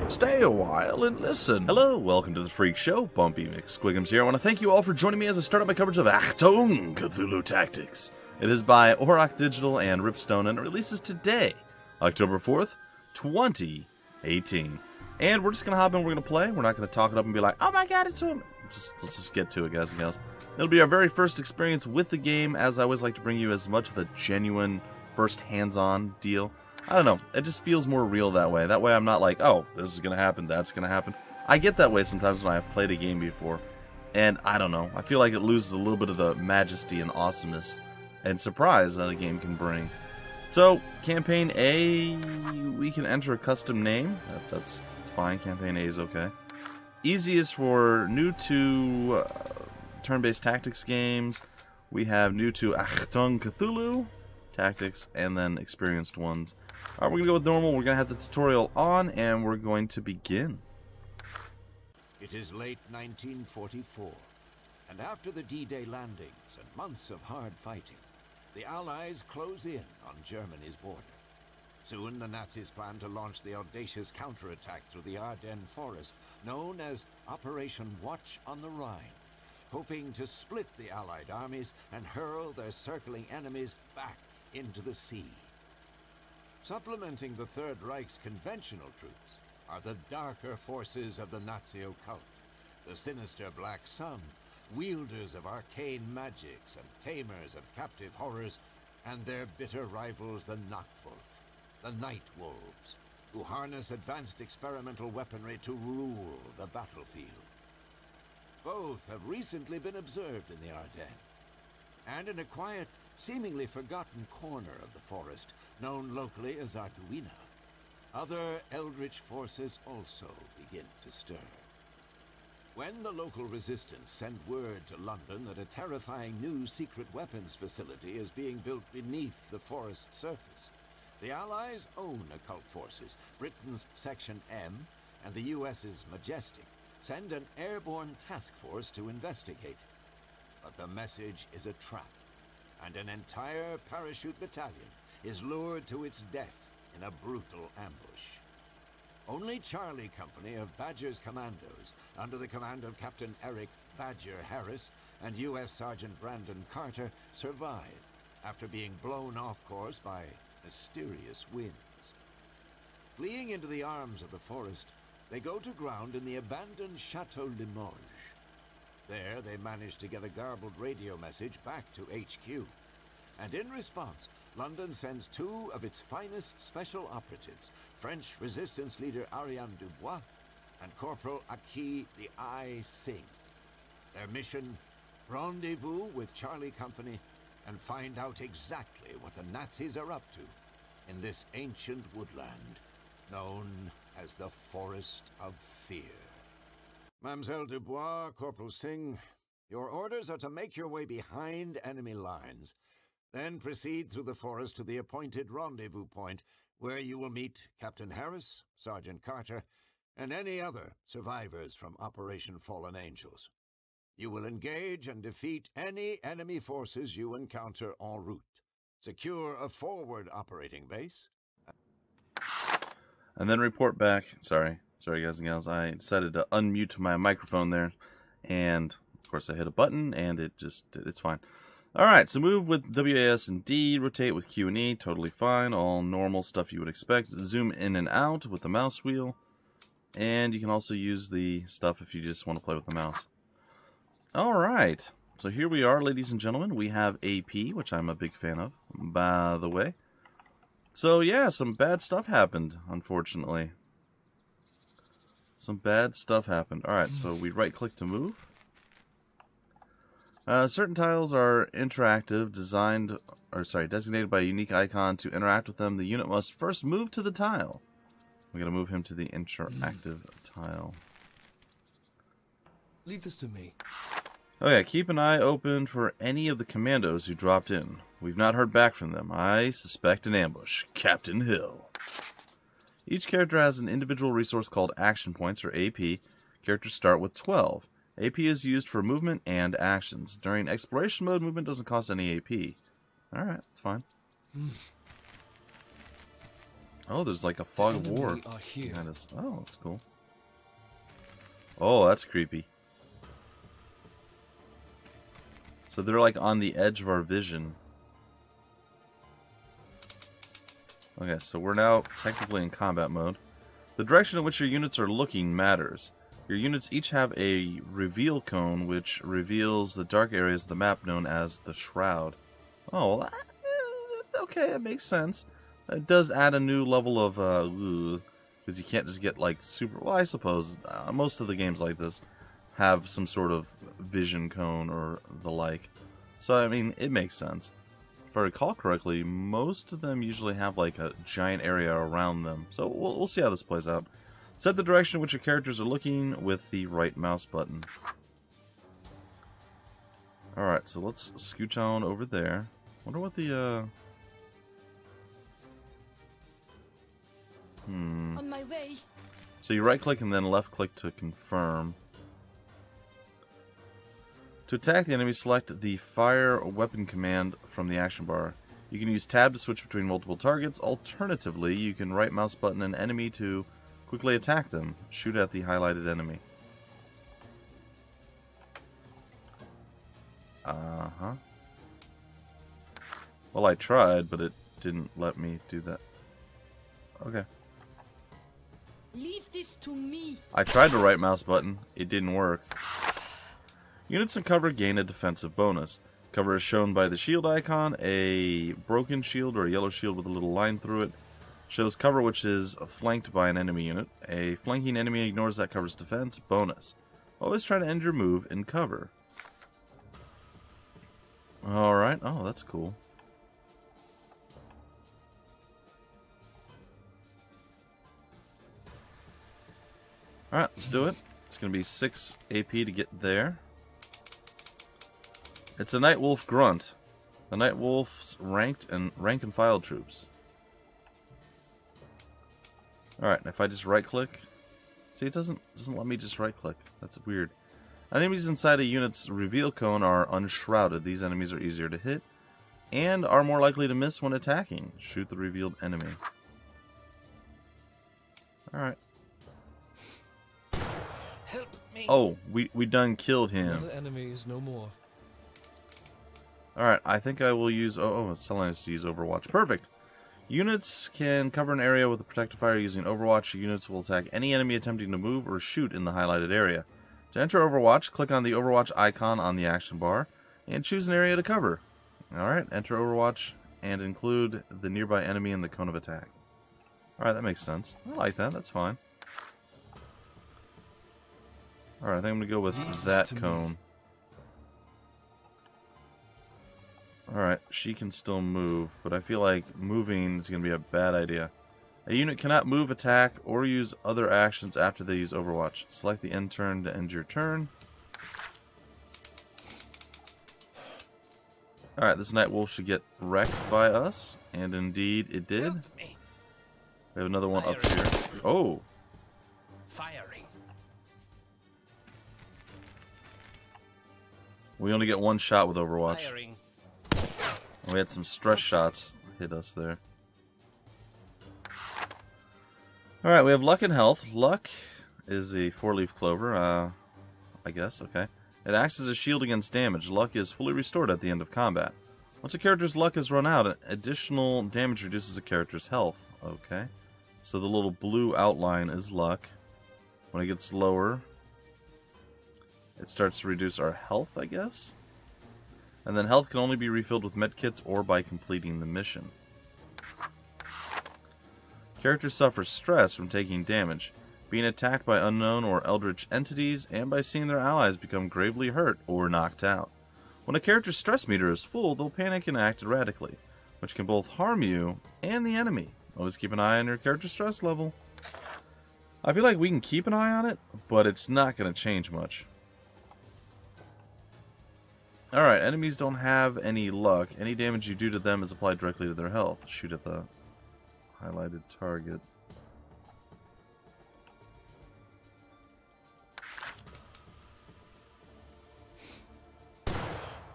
Stay a while and listen. Hello, welcome to the Freak Show. Bumpy McSquigums here. I want to thank you all for joining me as I start up my coverage of Achtung, Cthulhu Tactics. It is by Auroch Digital and Ripstone, and it releases today, October 4th, 2018. And we're just going to hop in, we're going to play. We're not going to talk it up and be like, oh my god, it's him. Let's just get to it, guys and gals. It'll be our very first experience with the game, as I always like to bring you as much of a genuine, first hands-on deal. I don't know, it just feels more real that way. That way I'm not like, oh, this is going to happen, that's going to happen. I get that way sometimes when I've played a game before. And I don't know, I feel like it loses a little bit of the majesty and awesomeness and surprise that a game can bring. So, Campaign A, we can enter a custom name. That's fine, Campaign A is okay. Easy is for new to turn-based tactics games. We have new to Achtung Cthulhu Tactics, and then experienced ones. Alright, we're going to go with normal. We're going to have the tutorial on, and we're going to begin. It is late 1944, and after the D-Day landings and months of hard fighting, the Allies close in on Germany's border. Soon the Nazis plan to launch the audacious counterattack through the Ardennes forest, known as Operation Watch on the Rhine, hoping to split the Allied armies and hurl their circling enemies back into the sea. Supplementing the Third Reich's conventional troops are the darker forces of the Nazi occult, the sinister Black Sun, wielders of arcane magics and tamers of captive horrors, and their bitter rivals the Nachtwolf, the Night Wolves, who harness advanced experimental weaponry to rule the battlefield. Both have recently been observed in the Ardennes, and in a quiet, seemingly forgotten corner of the forest, known locally as Arduino, other eldritch forces also begin to stir. When the local resistance sent word to London that a terrifying new secret weapons facility is being built beneath the forest's surface, the Allies' own occult forces, Britain's Section M and the US's Majestic, send an airborne task force to investigate. But the message is a trap, and an entire parachute battalion is lured to its death in a brutal ambush. Only Charlie Company of Badger's Commandos, under the command of Captain Eric Badger Harris and U.S. Sergeant Brandon Carter, survive after being blown off course by mysterious winds. Fleeing into the arms of the forest, they go to ground in the abandoned Chateau Limoges. There, they manage to get a garbled radio message back to HQ. And in response, London sends two of its finest special operatives, French resistance leader Ariane Dubois and Corporal Aki the Eye Singh. Their mission, rendezvous with Charlie Company and find out exactly what the Nazis are up to in this ancient woodland known as the Forest of Fear. Mademoiselle Dubois, Corporal Singh, your orders are to make your way behind enemy lines, then proceed through the forest to the appointed rendezvous point, where you will meet Captain Harris, Sergeant Carter, and any other survivors from Operation Fallen Angels. You will engage and defeat any enemy forces you encounter en route. Secure a forward operating base, And then report back. Sorry guys and gals, I decided to unmute my microphone there, and of course I hit a button and it's fine. Alright, so move with WAS and D, rotate with Q and E, totally fine, all normal stuff you would expect. Zoom in and out with the mouse wheel, and you can also use the stuff if you just want to play with the mouse. Alright, so here we are, ladies and gentlemen. We have AP, which I'm a big fan of, by the way. So yeah, some bad stuff happened, unfortunately. Some bad stuff happened. Alright, so we right-click to move. Certain tiles are interactive, designated by a unique icon. To interact with them, the unit must first move to the tile. We're going to move him to the interactive tile. Leave this to me. Oh yeah, keep an eye open for any of the commandos who dropped in. We've not heard back from them. I suspect an ambush. Captain Hill. Each character has an individual resource called Action Points, or AP. Characters start with 12. AP is used for movement and actions. During exploration mode, movement doesn't cost any AP. Alright, that's fine. Oh, there's like a fog of war enemy are here. behind us. Oh, that's cool. Oh, that's creepy. So they're like on the edge of our vision. Okay, so we're now technically in combat mode. The direction in which your units are looking matters. Your units each have a reveal cone, which reveals the dark areas of the map known as the Shroud. Oh, well, okay, that makes sense. It does add a new level of, because you can't just get, like, super... Well, I suppose most of the games like this have some sort of vision cone or the like. So, I mean, it makes sense. If I recall correctly, most of them usually have, like, a giant area around them. So, we'll see how this plays out. Set the direction in which your characters are looking with the right mouse button. Alright, so let's scooch on over there. Wonder what the, On my way. So you right-click and then left-click to confirm. To attack the enemy, select the Fire Weapon command from the action bar. You can use Tab to switch between multiple targets. Alternatively, you can right mouse button an enemy to quickly attack them. Shoot at the highlighted enemy. Uh-huh. Well, I tried, but it didn't let me do that. Okay. Leave this to me. I tried the right mouse button. It didn't work. Units in cover gain a defensive bonus. Cover is shown by the shield icon. A broken shield or a yellow shield with a little line through it shows cover which is flanked by an enemy unit. A flanking enemy ignores that cover's defense. Bonus. Always try to end your move in cover. Alright. Oh, that's cool. Alright, let's do it. It's going to be 6 AP to get there. It's a Night Wolf Grunt. The Night Wolf's rank and file troops. Alright, if I just right click. See, it doesn't let me just right click. That's weird. Enemies inside a unit's reveal cone are unshrouded. These enemies are easier to hit and are more likely to miss when attacking. Shoot the revealed enemy. Alright. Help me. Oh, we done killed him. Another enemy is no more. Alright, I think I will use... Oh, it's telling us to use Overwatch. Perfect. Units can cover an area with a protective fire using Overwatch. Units will attack any enemy attempting to move or shoot in the highlighted area. To enter Overwatch, click on the Overwatch icon on the action bar and choose an area to cover. Alright, enter Overwatch and include the nearby enemy in the cone of attack. Alright, that makes sense. I like that. That's fine. Alright, I think I'm going to go with that cone. Alright, she can still move, but I feel like moving is going to be a bad idea. A unit cannot move, attack, or use other actions after they use Overwatch. Select the end turn to end your turn. Alright, this Night Wolf should get wrecked by us, and indeed it did. We have another one up here. Oh! Firing. We only get one shot with Overwatch. Firing. We had some stress shots hit us there. Alright, we have Luck and Health. Luck is a 4-leaf clover, I guess, okay. It acts as a shield against damage. Luck is fully restored at the end of combat. Once a character's luck is run out, additional damage reduces a character's health. Okay. So the little blue outline is luck. When it gets lower, it starts to reduce our health, I guess? And then health can only be refilled with medkits or by completing the mission. Characters suffer stress from taking damage, being attacked by unknown or eldritch entities, and by seeing their allies become gravely hurt or knocked out. When a character's stress meter is full, they'll panic and act erratically, which can both harm you and the enemy. Always keep an eye on your character's stress level. I feel like we can keep an eye on it, but it's not going to change much. Alright, enemies don't have any luck. Any damage you do to them is applied directly to their health. Shoot at the highlighted target.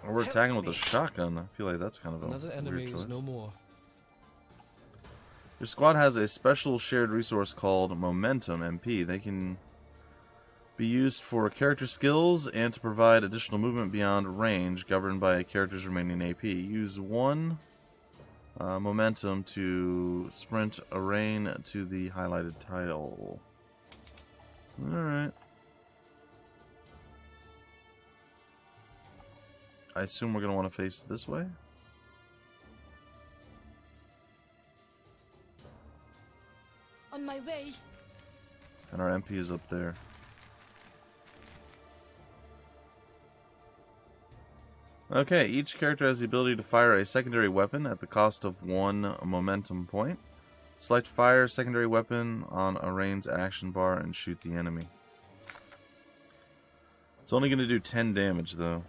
Or we're attacking with a shotgun. I feel like that's kind of a Another enemy weird choice. is no more. Your squad has a special shared resource called Momentum MP. They can be used for character skills and to provide additional movement beyond range governed by a character's remaining AP. Use 1 momentum to sprint a reign to the highlighted tile. Alright. I assume we're going to want to face this way. On my way. And our MP is up there. Okay, each character has the ability to fire a secondary weapon at the cost of 1 momentum point. Select fire secondary weapon on a range action bar and shoot the enemy. It's only going to do 10 damage though.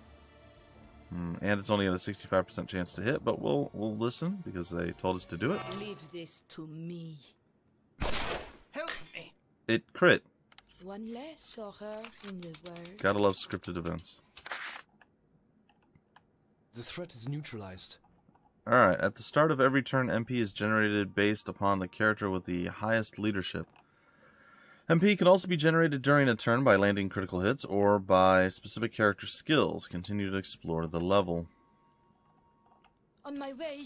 And it's only got a 65% chance to hit, but we'll listen because they told us to do it. Leave this to me. Help me. It crit. One less horror in the world. Gotta love scripted events. The threat is neutralized. Alright, at the start of every turn, MP is generated based upon the character with the highest leadership. MP can also be generated during a turn by landing critical hits or by specific character skills. Continue to explore the level. On my way.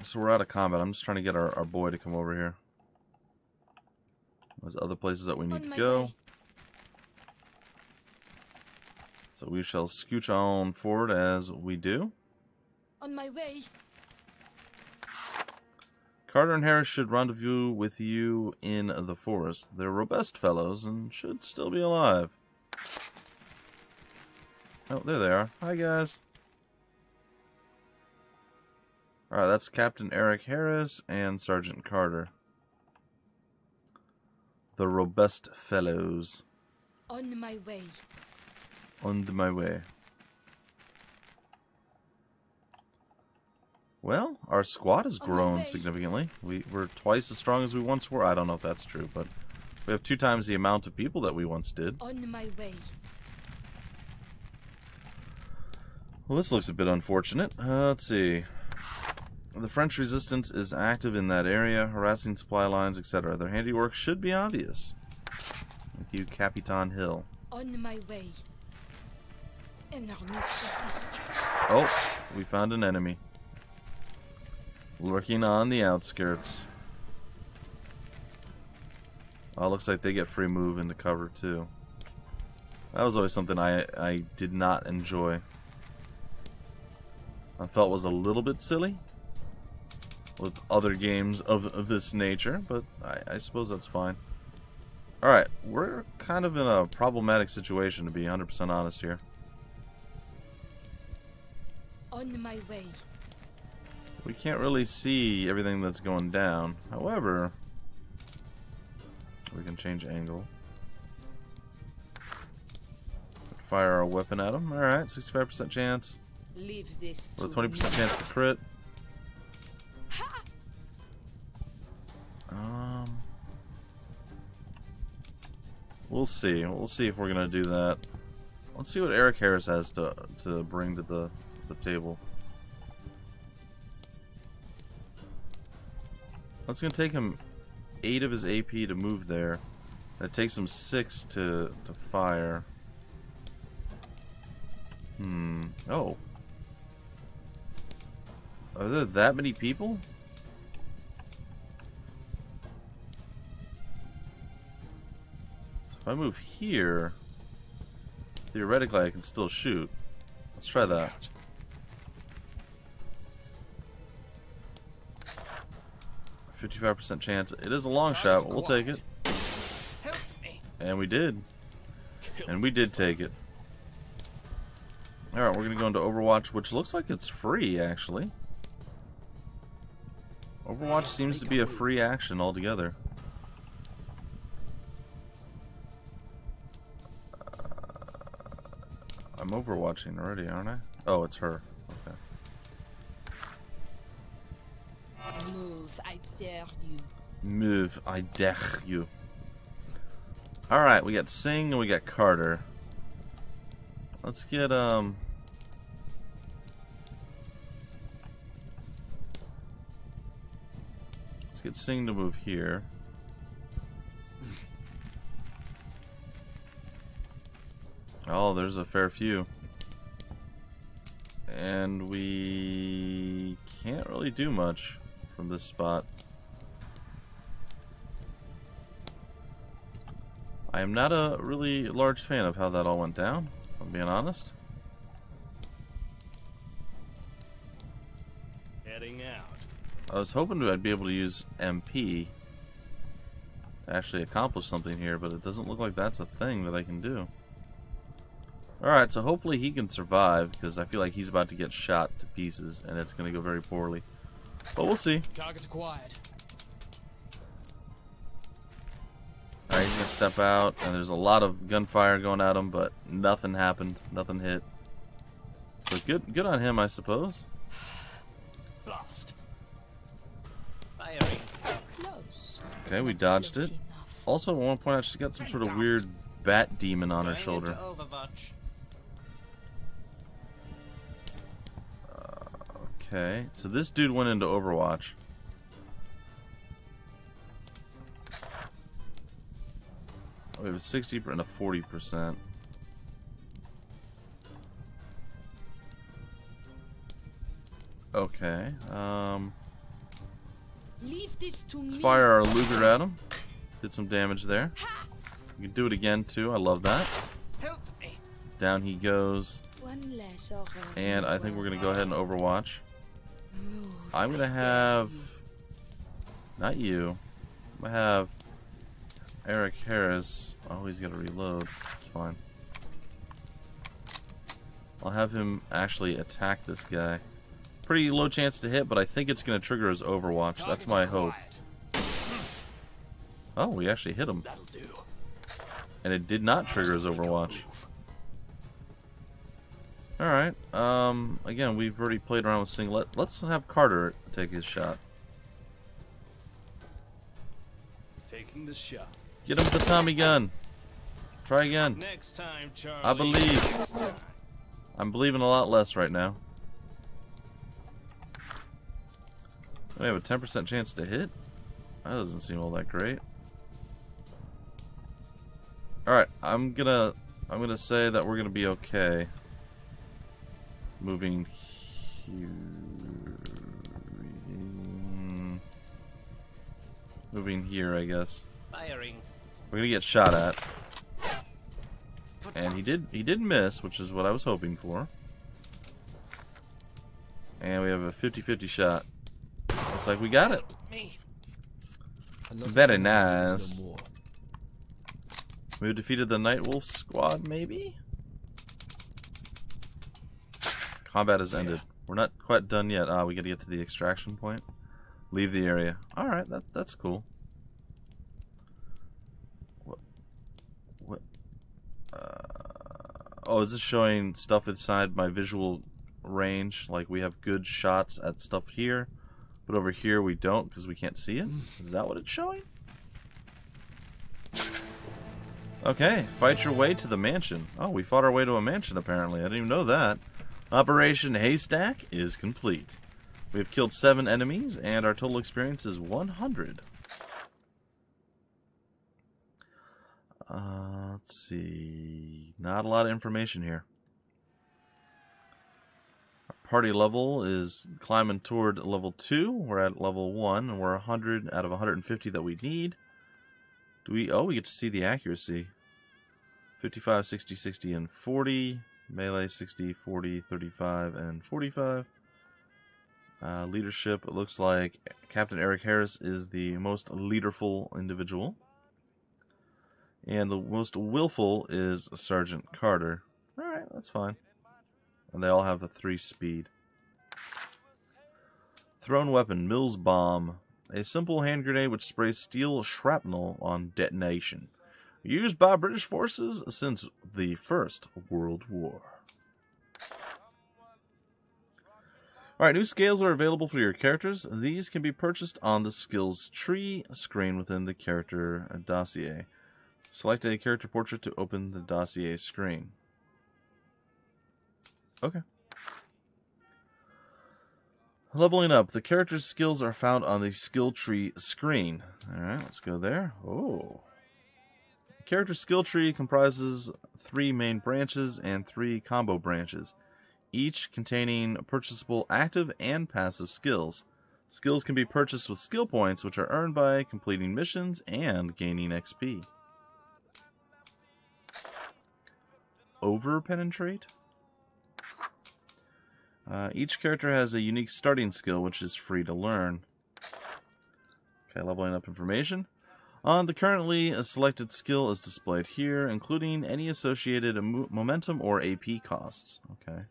So we're out of combat. I'm just trying to get our boy to come over here. There's other places that we need to go. Way. So we shall scooch on forward as we do. On my way. Carter and Harris should rendezvous with you in the forest. They're robust fellows and should still be alive. Oh, there they are. Hi, guys. Alright, that's Captain Eric Harris and Sergeant Carter. The robust fellows. On my way. On my way. Well, our squad has grown significantly. We're twice as strong as we once were. I don't know if that's true, but we have 2 times the amount of people that we once did. On my way. Well, this looks a bit unfortunate. Let's see. The French resistance is active in that area, harassing supply lines, etc. Their handiwork should be obvious. Thank you, Capitan Hill. On my way. Enormous fatigue. Oh, we found an enemy. Lurking on the outskirts. Oh, looks like they get free move into cover too. That was always something I did not enjoy. I felt was a little bit silly with other games of this nature, but I suppose that's fine. Alright, we're kind of in a problematic situation, to be 100% honest here. On my way. We can't really see everything that's going down. However, we can change angle. Fire our weapon at them. Alright, 65% chance. Leave this to With a 20% me. chance to crit. Ha! We'll see. We'll see if we're gonna do that. Let's see what Eric Harris has to bring to the table. It's gonna take him 8 of his AP to move there. And it takes him 6 to fire. Oh. Are there that many people? So if I move here, theoretically I can still shoot. Let's try that. 55% chance. It is a long shot, but we'll take it. Help me. And we did. And we did take it. Alright, we're going to go into Overwatch, which looks like it's free, actually. Overwatch seems to be a free action altogether. I'm overwatching already, aren't I? Oh, it's her. Okay. Move, I dare you. Move, I dare you. Alright, we got Singh and we got Carter. Let's get, get Sing to move here. Oh, there's a fair few. And we can't really do much from this spot. I am not a really large fan of how that all went down, if I'm being honest. Heading out. I was hoping I'd be able to use MP to actually accomplish something here, but it doesn't look like that's a thing that I can do. Alright, so hopefully he can survive, because I feel like he's about to get shot to pieces, and it's going to go very poorly. But we'll see. Target's acquired. Alright, he's going to step out, and there's a lot of gunfire going at him, but nothing happened. Nothing hit. So good on him, I suppose. Blast. Firing. Close. Okay, we dodged it. Close enough. Also, I want to point out she's got some sort of weird bat demon on her shoulder. Overwatch. Okay, so this dude went into Overwatch. We have a 60% and a 40%. Okay, Leave this to let's me. fire our Luger at him. Did some damage there. We can do it again too, I love that. Help me. Down he goes. One less horror. And I think we're going to go ahead and Overwatch. Move, I'm going to I dare have... you. Not you. I'm going to have Eric Harris. Oh, he's got to reload. It's fine. I'll have him actually attack this guy. Pretty low chance to hit, but I think it's going to trigger his Overwatch. That's my hope. Oh, we actually hit him. That'll do. And it did not trigger his Overwatch. Alright. Again, we've already played around with Sing. Let's have Carter take his shot. Taking the shot. Get him with the Tommy gun. Try again. Next time, Charlie. I believe. Next time. I'm believing a lot less right now. We have a 10% chance to hit. That doesn't seem all that great. Alright, I'm gonna say that we're gonna be okay. Moving here. Moving here, I guess. Firing. We're gonna get shot at. And he did miss, which is what I was hoping for. And we have a 50-50 shot. Looks like we got it. Me. Very nice. We defeated the Nightwolf squad, maybe? Combat has ended. We're not quite done yet. We gotta get to the extraction point. Leave the area. Alright, that's cool. What? Oh, is this showing stuff inside my visual range? Like we have good shots at stuff here, but over here we don't because we can't see it? Is that what it's showing? Okay, fight your way to the mansion. Oh, we fought our way to a mansion apparently. I didn't even know that. Operation Haystack is complete. We have killed 7 enemies, and our total experience is 100. Let's see. Not a lot of information here. Our party level is climbing toward level 2. We're at level 1, and we're 100 out of 150 that we need. Do we? Oh, we get to see the accuracy. 55, 60, 60, and 40. Melee 60, 40, 35, and 45. Leadership, it looks like Captain Eric Harris is the most leaderful individual. And the most willful is Sergeant Carter. Alright, that's fine. And they all have a 3 speed. Thrown weapon, Mills Bomb. A simple hand grenade which sprays steel shrapnel on detonation. Used by British forces since the First World War. Alright, new scales are available for your characters. These can be purchased on the skills tree screen within the character dossier. Select a character portrait to open the dossier screen. Okay. Leveling up. The character's skills are found on the skill tree screen. Alright, let's go there. Oh. The character skill tree comprises 3 main branches and 3 combo branches, each containing purchasable active and passive skills. Skills can be purchased with skill points, which are earned by completing missions and gaining XP. Over-penetrate? Each character has a unique starting skill, which is free to learn. Okay, leveling up information. The currently selected skill is displayed here, including any associated momentum or AP costs. Okay.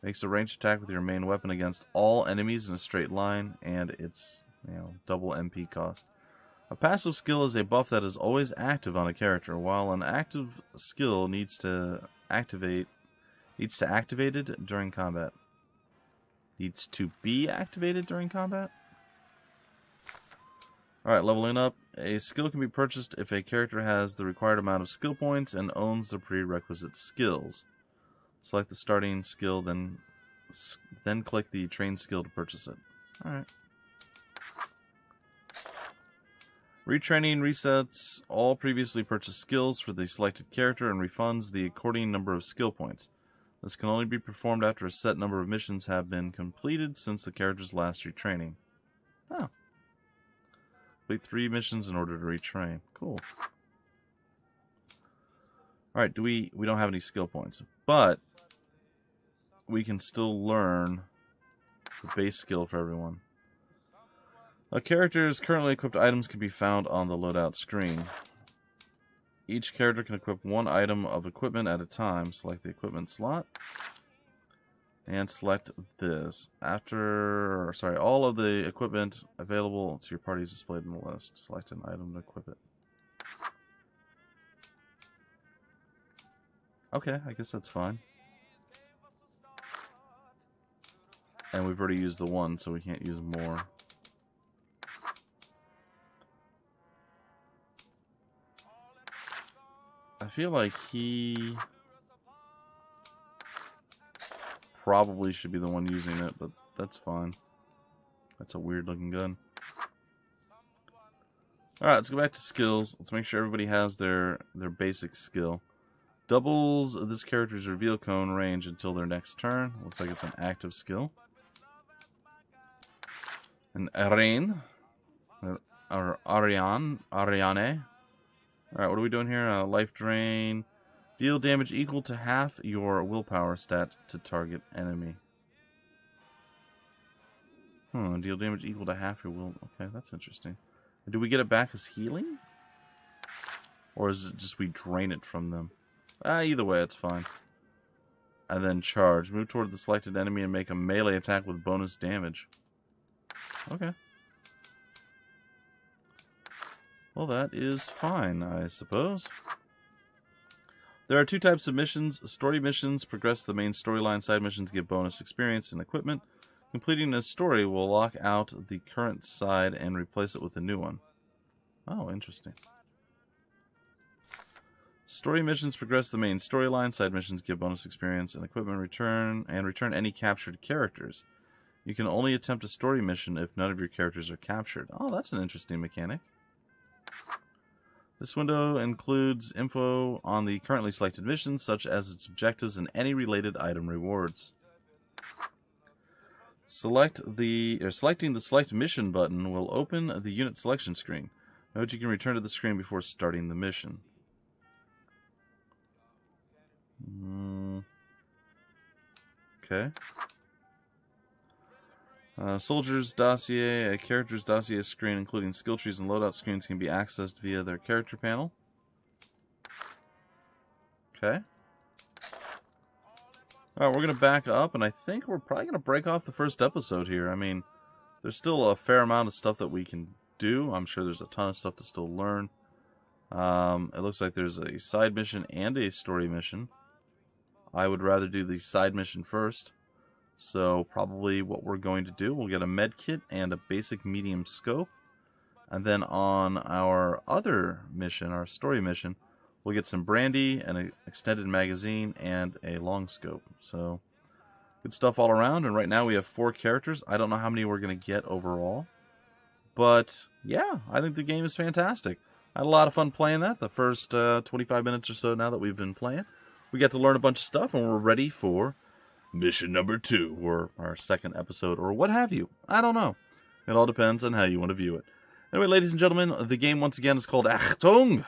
Makes a ranged attack with your main weapon against all enemies in a straight line, and it's, double MP cost. A passive skill is a buff that is always active on a character, while an active skill needs to activated during combat. Needs to be activated during combat? Alright, leveling up. A skill can be purchased if a character has the required amount of skill points and owns the prerequisite skills. Select the starting skill, then click the train skill to purchase it. Alright. Retraining resets all previously purchased skills for the selected character and refunds the according number of skill points. This can only be performed after a set number of missions have been completed since the character's last retraining. Oh. Complete 3 missions in order to retrain. Cool. Alright, we don't have any skill points, but we can still learn the base skill for everyone. A character's currently equipped items can be found on the loadout screen. Each character can equip 1 item of equipment at a time. Select the equipment slot and select this. All of the equipment available to your party is displayed in the list. Select an item to equip it. Okay, I guess that's fine. And we've already used the 1, so we can't use more. I feel like he probably should be the one using it, but that's fine. That's a weird looking gun. Alright, let's go back to skills. Let's make sure everybody has their basic skill. Doubles this character's reveal cone range until their next turn. Looks like it's an active skill. An Ariane. Or Ariane. Alright, what are we doing here? Life drain. Deal damage equal to half your willpower stat to target enemy. Deal damage equal to half your will. Okay, that's interesting. Do we get it back as healing? Or is it just we drain it from them? Either way, it's fine. And then charge. Move toward the selected enemy and make a melee attack with bonus damage. Okay. Well, that is fine, I suppose. There are 2 types of missions. Story missions progress the main storyline. Side missions give bonus experience and equipment. Completing a story will lock out the current side and replace it with a new one. Oh, interesting. Story missions progress the main storyline. Side missions give bonus experience and equipment return any captured characters. You can only attempt a story mission if none of your characters are captured. Oh, that's an interesting mechanic. This window includes info on the currently selected missions, such as its objectives and any related item rewards. Selecting the Select Mission button will open the unit selection screen. Note you can return to the screen before starting the mission. Okay. Soldier's dossier. A character's dossier screen, including skill trees and loadout screens, can be accessed via their character panel. Okay. Alright, we're going to back up, and I think we're probably going to break off the first episode here. I mean, there's still a fair amount of stuff that we can do. I'm sure there's a ton of stuff to still learn. It looks like there's a side mission and a story mission. I would rather do the side mission first. So probably what we're going to do, we'll get a med kit and a basic medium scope. And then on our other mission, our story mission, we'll get some brandy, an extended magazine, and a long scope. So Good stuff all around, and right now we have 4 characters. I don't know how many we're going to get overall. But, yeah, I think the game is fantastic. I had a lot of fun playing that the first 25 minutes or so now that we've been playing. We got to learn a bunch of stuff, and we're ready for mission number 2, or our second episode, or what have you. I don't know. It all depends on how you want to view it. Anyway, ladies and gentlemen, the game once again is called Achtung!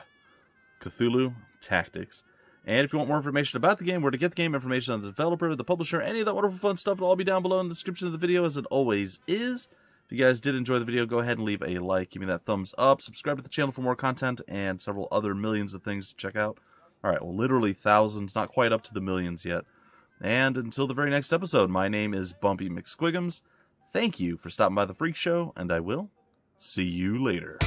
Cthulhu Tactics. And if you want more information about the game, where to get the game, information on the developer, the publisher, any of that wonderful fun stuff, it'll all be down below in the description of the video, as it always is. If you guys did enjoy the video, go ahead and leave a like, give me that thumbs up, subscribe to the channel for more content, and several other millions of things to check out. Alright, well, literally thousands, not quite up to the millions yet. And until the very next episode, my name is Bumpy McSquigums. Thank you for stopping by the Freak Show, and I will see you later.